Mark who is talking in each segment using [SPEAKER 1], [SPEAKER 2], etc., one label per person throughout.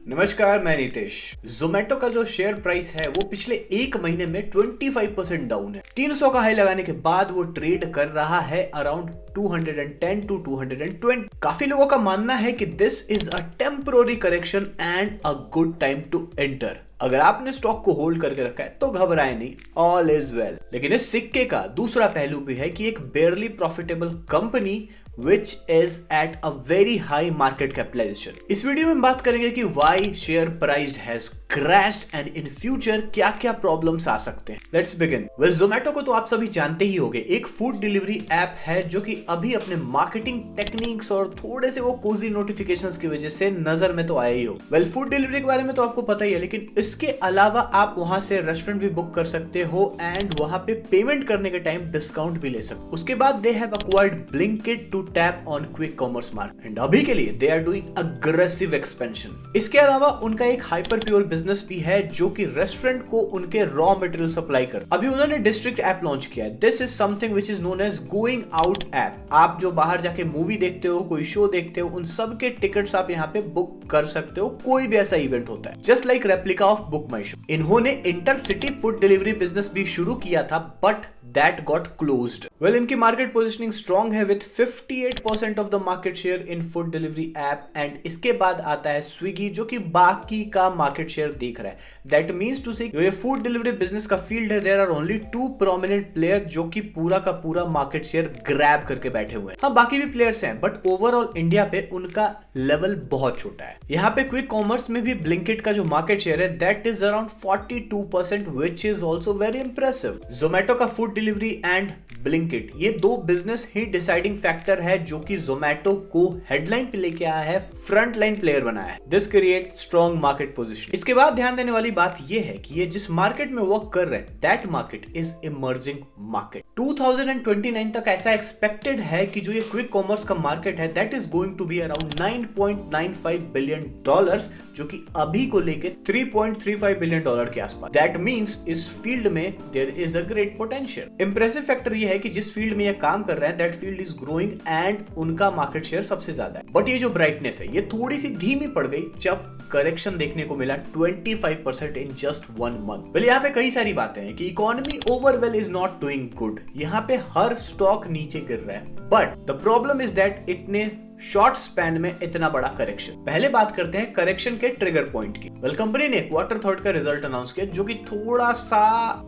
[SPEAKER 1] नमस्कार, मैं नितेश। जोमेटो का जो शेयर प्राइस है वो पिछले एक महीने में 25% डाउन है। 300 का हाई लगाने के बाद वो ट्रेड कर रहा है अराउंड 210 टू 220। काफी लोगों का मानना है कि this is a temporary correction and a good time to enter. अगर आपने स्टॉक को होल्ड करके रखा है तो घबराए नहीं, ऑल इज वेल। लेकिन इस सिक्के का दूसरा पहलू भी है कि एक बेयरली profitable company which is at a very high market capitalization। इस वीडियो में हम बात करेंगे कि why share price has crashed and in future क्या क्या प्रॉब्लम्स आ सकते हैं। Let's begin। Well, Zomato को तो आप सभी जानते ही होंगे, एक फूड डिलीवरी ऐप है जो कि अभी अपने मार्केटिंग टेक्निक्स और थोड़े से वो कोजी नोटिफिकेशंस की वजह से नजर में तो आया ही हो। वेल, फूड डिलीवरी के बारे में तो आपको पता ही है, लेकिन इसके अलावा आप वहां से रेस्टोरेंट भी बुक कर सकते हो एंड वहां पे पेमेंट करने के टाइम डिस्काउंट भी ले सकते हो। उसके बाद they have acquired Blinkit to tap on quick commerce market and अभी के लिए they are doing aggressive expansion. इसके अलावा उनका एक हाइपर प्योर बिजनेस भी है जो कि रेस्टोरेंट को उनके रॉ मटेरियल सप्लाई कर। अभी उन्होंने डिस्ट्रिक्ट ऐप लॉन्च किया है। This is something which is known as going out app. आप जो बाहर जाके मूवी देखते हो, कोई शो देखते हो, उन सब के टिकट्स आप यहाँ पे बुक कर सकते हो। कोई भी ऐसा इवेंट होता है, just like replica of book my show. इन्होंने इंटरसिटी फूड डिलीवरी बिजनेस भी शुरू किया था but that got closed। Well, इनकी मार्केट पोजिशनिंग स्ट्रॉन्ग है with 58% of the market share in food delivery app and इसके बाद आता है स्विगी जो कि बाकी का मार्केट शेयर देख रहा है। That means to say ये फूड डिलीवरी बिजनेस का फील्ड है, there are only two prominent player जो कि पूरा का पूरा मार्केट शेयर ग्रैब करके बैठे हुए हैं। हाँ, बाकी भी प्लेयर्स हैं बट ओवरऑल इंडिया पे उनका लेवल बहुत छोटा है। यहाँ पे क्विक कॉमर्स में भी ब्लिंकिट का जो मार्केट शेयर है that is around 42% which is also very impressive। Zomato का फूड डिलीवरी एंड ब्लिंकिट, ये दो बिजनेस ही डिसाइडिंग फैक्टर है जो कि जोमेटो को हेडलाइन पे लेके आया है, फ्रंट लाइन प्लेयर बनाया है। This create strong market position. इसके बाद ध्यान देने वाली बात ये है कि ये जिस मार्केट में वर्क कर रहे हैं that market is emerging market. 2029 तक ऐसा एक्सपेक्टेड है कि जो ये क्विक कॉमर्स का मार्केट है that is going to be around 9.95 billion dollars, जो कि अभी को लेके 3.35 बिलियन डॉलर के आसपास। दैट मींस इस फील्ड में there is a great potential. Impressive factor ये है कि जिस फील्ड में ये काम कर रहे हैं that field is growing and उनका मार्केट शेयर सबसे ज्यादा है। बट ये जो ब्राइटनेस है ये थोड़ी सी धीमी पड़ गई जब करेक्शन देखने को मिला 25% इन जस्ट 1 मंथ। वेल, यहाँ पे कई सारी बातें हैं कि economy ओवरवेल is not doing good. यहाँ पे हर स्टॉक नीचे गिर रहा है but the problem is that इतने शॉर्ट स्पैन में इतना बड़ा करेक्शन। पहले बात करते हैं करेक्शन के ट्रिगर पॉइंट की। वेल, कंपनी ने क्वार्टर थर्ड का रिजल्ट अनाउंस किया जो कि थोड़ा सा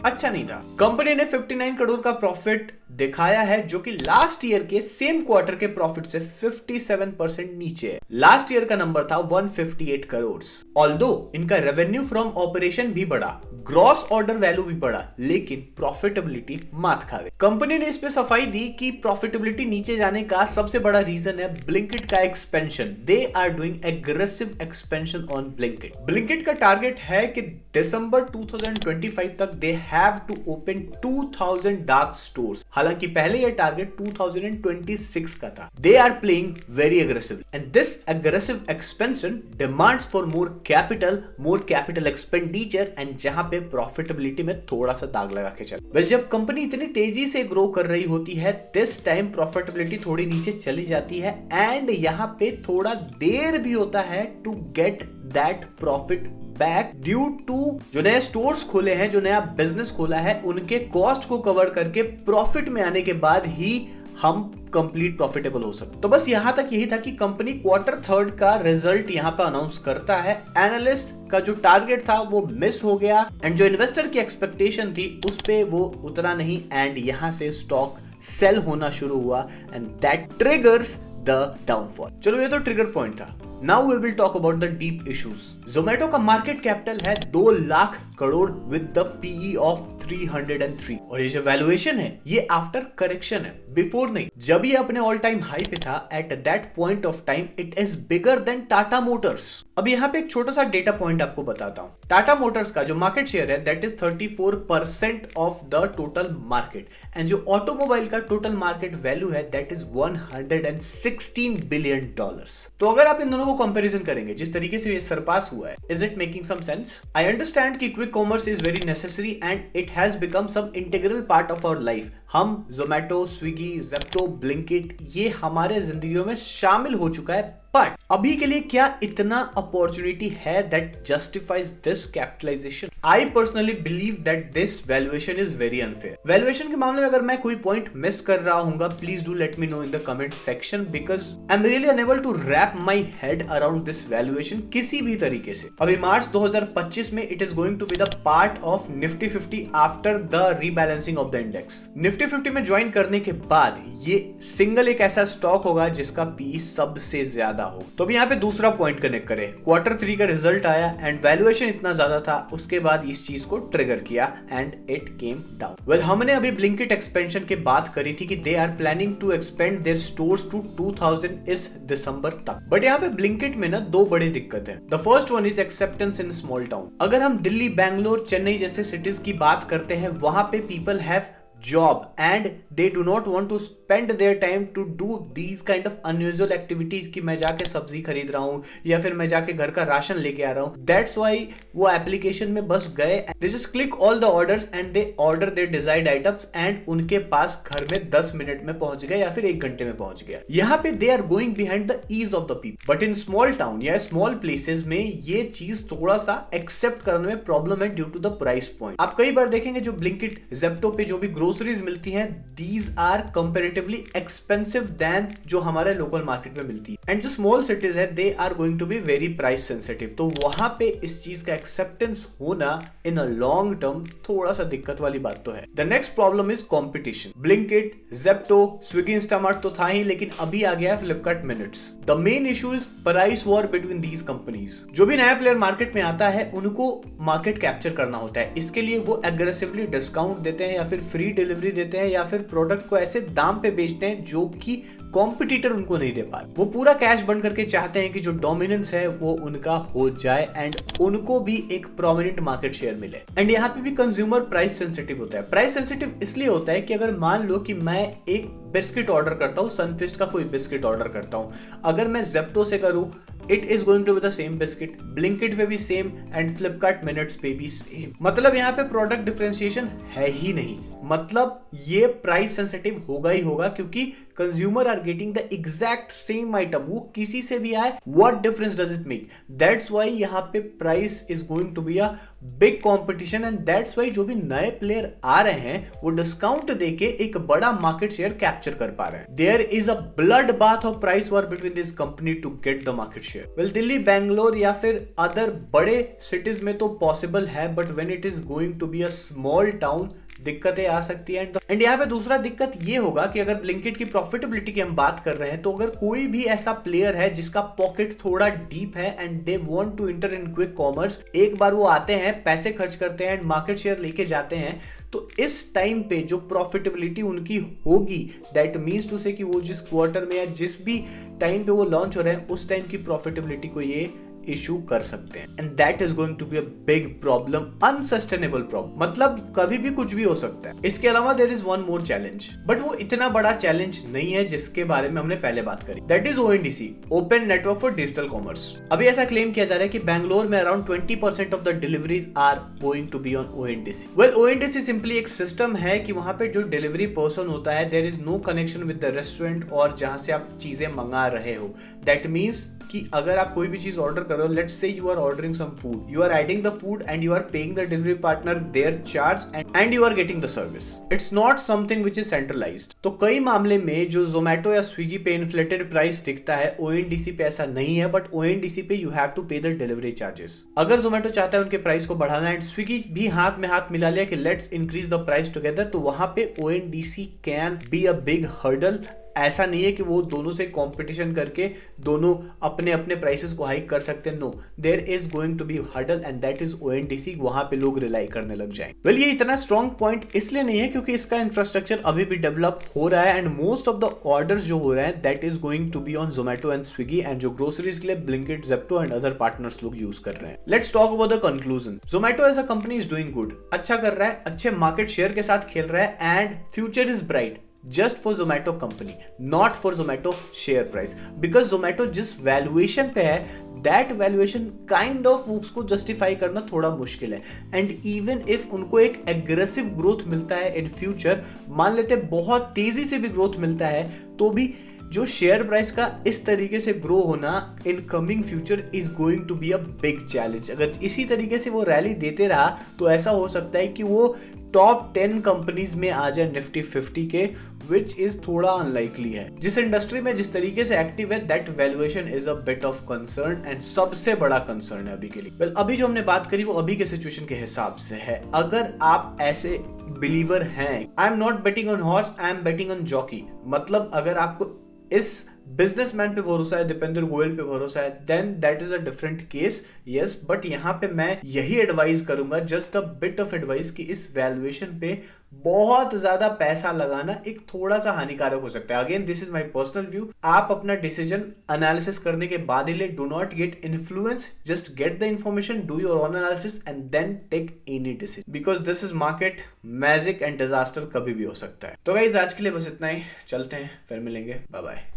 [SPEAKER 1] अच्छा नहीं था। कंपनी ने 59 करोड़ का प्रॉफिट दिखाया है जो कि लास्ट ईयर के सेम क्वार्टर के प्रॉफिट से 57% नीचे है। लास्ट ईयर का नंबर था 158 करोड़। ऑल्दो इनका रेवेन्यू फ्रॉम ऑपरेशन भी बढ़ा, ग्रॉस ऑर्डर वैल्यू भी बढ़ा, लेकिन प्रॉफिटेबिलिटी मात खा गई। कंपनी ने इस पे सफाई दी कि प्रॉफिटेबिलिटी नीचे जाने का सबसे बड़ा रीजन है ब्लिंकिट का expansion. They are doing aggressive expansion on Blinkit. Blinkit का टारगेट है कि दिसंबर 2025 तक they have to open 2000 dark stores. हालांकि पहले यह टारगेट 2026 का था। They are playing very aggressive and this aggressive expansion demands for more capital expenditure and जहां पे प्रॉफिटेबिलिटी में थोड़ा सा दाग लगा के चल। वेल, जब कंपनी इतनी तेजी से ग्रो कर रही होती है दिस टाइम प्रॉफिटेबिलिटी थोड़ी नीचे चली जाती है एंड यहाँ पे थोड़ा देर भी होता है to get that profit back due to जो नए स्टोर्स खोले हैं, जो नया बिजनेस खोला है, उनके कॉस्ट को कवर करके प्रॉफिट में आने के बाद ही हम कंप्लीट प्रॉफिटेबल हो सकते। तो बस यहां तक यही था कि कंपनी क्वार्टर थर्ड का रिजल्ट यहां पे अनाउंस करता है। एनालिस्ट का जो टारगेट था वो मिस हो गया एंड जो इन्वेस्टर की एक्सपेक्टेशन थी उस पे वो उतरा नहीं एंड यहां से स्टॉक सेल होना शुरू हुआ and that triggers the downfall. चलो, ये तो ट्रिगर पॉइंट था। Now we will talk about the deep issues. Zomato का मार्केट कैपिटल है 2 lakh crore with the PE of 303 और ये जो वैल्यूएशन है ये आफ्टर करेक्शन है, बिफोर नहीं। जब ये अपने ऑल टाइम हाई पे था at that point of time it is bigger than Tata Motors. अब यहाँ पे एक छोटा सा डेटा पॉइंट आपको बताता हूँ। टाटा मोटर्स का जो मार्केट शेयर है that is 34% of the total market and जो ऑटोमोबाइल का टोटल मार्केट वैल्यू है दैट इज 116 बिलियन डॉलर्स। तो अगर आप इन दोनों को कंपैरिजन करेंगे जिस तरीके से ये सरपास हुआ है, is it making some sense? I understand कि quick commerce is very necessary and it has become some integral part of our life. हम जोमेटो, स्विगी, जेप्टो, ब्लिंकिट ये हमारे जिंदगियों में शामिल हो चुका है, बट अभी के लिए क्या इतना अपॉर्चुनिटी है that justifies this capitalisation? I personally believe that this valuation is very unfair. Valuation के मामले में अगर मैं कोई पॉइंट मिस कर रहा हूँ, please do let me know in the comment section, because I am really unable to wrap my head around this valuation किसी भी तरीके से। अभी मार्च 2025 में it is going to be the part of Nifty 50 after the rebalancing of the index. Nifty 50 में join करने के बाद ये सिंगल एक ऐसा स्टॉक होगा जिसका पी सबसे ज्यादा हो। तो अभी यहाँ पे दूसरा पॉइंट कनेक्ट करें, Q3 का रिजल्ट आया एंड वैल्यूएशन इतना ज्यादा था, उसके बाद इस चीज को ट्रिगर किया and it came down. Well, हमने अभी ब्लिंकिट एक्सपेंशन की बात करी थी कि they are planning to expand their stores to 2000 इस दिसंबर तक, बट यहाँ पे ब्लिंकिट में ना दो बड़ी दिक्कत है। The first one is acceptance in small town. अगर हम दिल्ली, बैंगलोर, चेन्नई जैसे सिटीज की बात करते हैं, वहां पे people have job and they do not want to spend their time to do these kind of unusual activities कि मैं जाके सब्जी खरीद रहा हूँ या फिर मैं जाके घर का राशन लेके आ रहा हूँ। That's why वो एप्लीकेशन में बस गए, they just click all the orders and they order their desired items and उनके पास घर में 10 मिनट में पहुंच गया या फिर 1 घंटे में पहुंच गया। यहाँ पे they are going behind the ease of the people, but in small town या small places में ये चीज थोड़ा सा एक्सेप्ट करने में प्रॉब्लम है due to the price point. आप कई बार देखेंगे जो ब्लिंकिट, जेप्टो पे जो भी ग्रोसरीज मिलती हैं, these are comparatively expensive than जो हमारे लोकल मार्केट में मिलती है। एंड जो स्मॉल सिटीज है they are going to be very price sensitive, तो वहां पे इस चीज का एक्सेप्टेंस होना इन अ लॉन्ग टर्म थोड़ा सा दिक्कत वाली बात तो है। The next problem is competition. Blinkit, Zepto, Swiggy, Instamart तो था ही, लेकिन अभी आ गया Flipkart minutes. The main issue is price war between these companies. जो भी नया प्लेयर मार्केट में आता है उनको मार्केट कैप्चर करना होता है, इसके लिए वो एग्रेसिवली डिस्काउंट देते हैं या फिर फ्री डिलीवरी देते हैं या फिर प्रोडक्ट को ऐसे दाम पे बेचते हैं जो कि कॉम्पिटिटर उनको नहीं दे पा। वो पूरा कैश बर्न करके चाहते हैं कि जो डोमिनेंस है वो उनका हो जाए एंड उनको भी एक प्रोमिनेंट मार्केट शेयर मिले। एंड यहाँ पे भी कंज्यूमर प्राइस सेंसिटिव होता है। प्राइस सेंसिटिव इसलिए होता है कि अगर मान लो कि मैं एक बिस्किट ऑर्डर करता हूँ, सनफिस्ट का कोई बिस्किट ऑर्डर करता हूँ, अगर मैं जेप्टो से करूँ it is going to be the same biscuit, Blinkit पे भी सेम एंड फ्लिपकार्ट मिनट्स पे भी सेम। मतलब यहाँ पे प्रोडक्ट डिफरेंशिएशन है ही नहीं, मतलब ये प्राइस सेंसिटिव होगा ही होगा क्योंकि consumer are getting the exact same item, वो किसी से भी आए, what difference does it make? That's why यहाँ पे price is going to be a big competition and that's why जो भी नए प्लेयर आ रहे हैं वो डिस्काउंट देके एक बड़ा मार्केट शेयर कैप्चर कर पा रहे हैं। There is a blood bath of price war between this company to get the market share. Well, Delhi, Bangalore या फिर अदर बड़े सिटीज में तो पॉसिबल है, but when it is going to be a small town दिक्कतें आ सकती है। एंड यहाँ पे दूसरा दिक्कत ये होगा कि अगर ब्लिंकिट की प्रॉफिटेबिलिटी की हम बात कर रहे हैं तो अगर कोई भी ऐसा प्लेयर है जिसका पॉकेट थोड़ा डीप है and they want to enter in quick commerce, एक बार वो आते हैं, पैसे खर्च करते हैं एंड मार्केट शेयर लेके जाते हैं, तो इस टाइम पे जो प्रॉफिटेबिलिटी उनकी होगी, दैट मीन्स टू से कि वो जिस क्वार्टर में या जिस भी टाइम पे वो लॉन्च हो रहे हैं उस टाइम की प्रॉफिटेबिलिटी को ये इशू कर सकते हैं and that is going to be a big problem, unsustainable problem. मतलब कभी भी कुछ भी हो सकता है। इसके अलावा there is one more challenge, but वो इतना बड़ा चैलेंज नहीं है जिसके बारे में हमने पहले बात करी, that is ONDC, open network for digital commerce. अभी ऐसा क्लेम किया जा रहा है कि बैंगलोर में around 20% of the deliveries are going to be on ONDC। Well, ONDC simply एक सिस्टम है कि वहां पे जो डिलीवरी पर्सन होता है there is no connection with the restaurant और जहां से आप चीजें मंगा रहे हो। दैट मीन्स कि अगर आप कोई भी चीज ऑर्डर कर रहे हो, let's say you are ordering some food, you are adding the food and you are paying the delivery partner their charge and you are getting the service. It's not something which is centralised. तो कई मामले में जो जोमेटो या Swiggy पे inflated price दिखता है, ONDC पे ऐसा नहीं है, बट ONDC पे यू हैव टू पे द डिलीवरी चार्जेस। अगर जोमेटो चाहता है उनके प्राइस को बढ़ाना एंड स्विगी भी हाथ में हाथ मिला लिया कि let's increase the price together, तो वहां पे ONDC can be a big hurdle. ऐसा नहीं है कि वो दोनों से कंपटीशन करके दोनों अपने अपने प्राइसेस को हाइक कर सकते हैं। No, there is going to be hurdle and that is ONDC। वहां पे लोग रिलाई करने लग जाएं। वेल, ये इतना स्ट्रॉन्ग पॉइंट इसलिए नहीं है क्योंकि इसका इंफ्रास्ट्रक्चर अभी भी डेवलप हो रहा है and most of the orders जो हो रहे हैं that is going to be on Zomato and Swiggy and जो ग्रोसरीज के लिए Blinkit, Zepto and other partners लोग यूज कर रहे हैं। Let's talk about the conclusion. Zomato as a company is doing good, अच्छा कर रहा है, अच्छे मार्केट शेयर के साथ खेल रहा है and future is bright just for Zomato company, not for Zomato share price, because Zomato जिस valuation पे है दैट वैल्यूएशन काइंड ऑफ उसको जस्टिफाई करना थोड़ा मुश्किल है। एंड इवन इफ उनको एक एग्रेसिव ग्रोथ मिलता है इन फ्यूचर, मान लेते बहुत तेजी से भी ग्रोथ मिलता है, तो भी जो शेयर प्राइस का इस तरीके से ग्रो होना in coming future is going to be a big challenge. अगर इसी तरीके से वो रैली देते रहा तो ऐसा हो सकता है कि वो टॉप 10 कंपनीज में आ जाए निफ्टी 50 के, विच इज थोड़ा अनलाइकली है। जिस इंडस्ट्री में जिस तरीके से एक्टिव है, that valuation is a bit of concern and सबसे बड़ा कंसर्न है अभी के लिए। well, अभी जो हमने बात करी वो अभी के सिचुएशन के हिसाब से है। अगर आप ऐसे बिलीवर हैं, I am not betting on horse, I am betting on jockey, मतलब अगर आपको इस बिजनेसमैन पे भरोसा है, दीपेंद्र गोयल पे भरोसा है, then that is a different case, yes. But यहाँ पे मैं यही एडवाइस करूंगा, just a bit of advice, कि इस वैल्यूएशन पे बहुत ज्यादा पैसा लगाना एक थोड़ा सा हानिकारक हो सकता है। Again this is my personal view, आप अपना डिसीजन एनालिसिस करने के बाद ही ले। Do not get influence, just get the information, do your own analysis and then take any decision, because this is market, magic and disaster कभी भी हो सकता है। तो गाइस आज के लिए बस इतना ही, चलते हैं, फिर मिलेंगे, बाय बाय।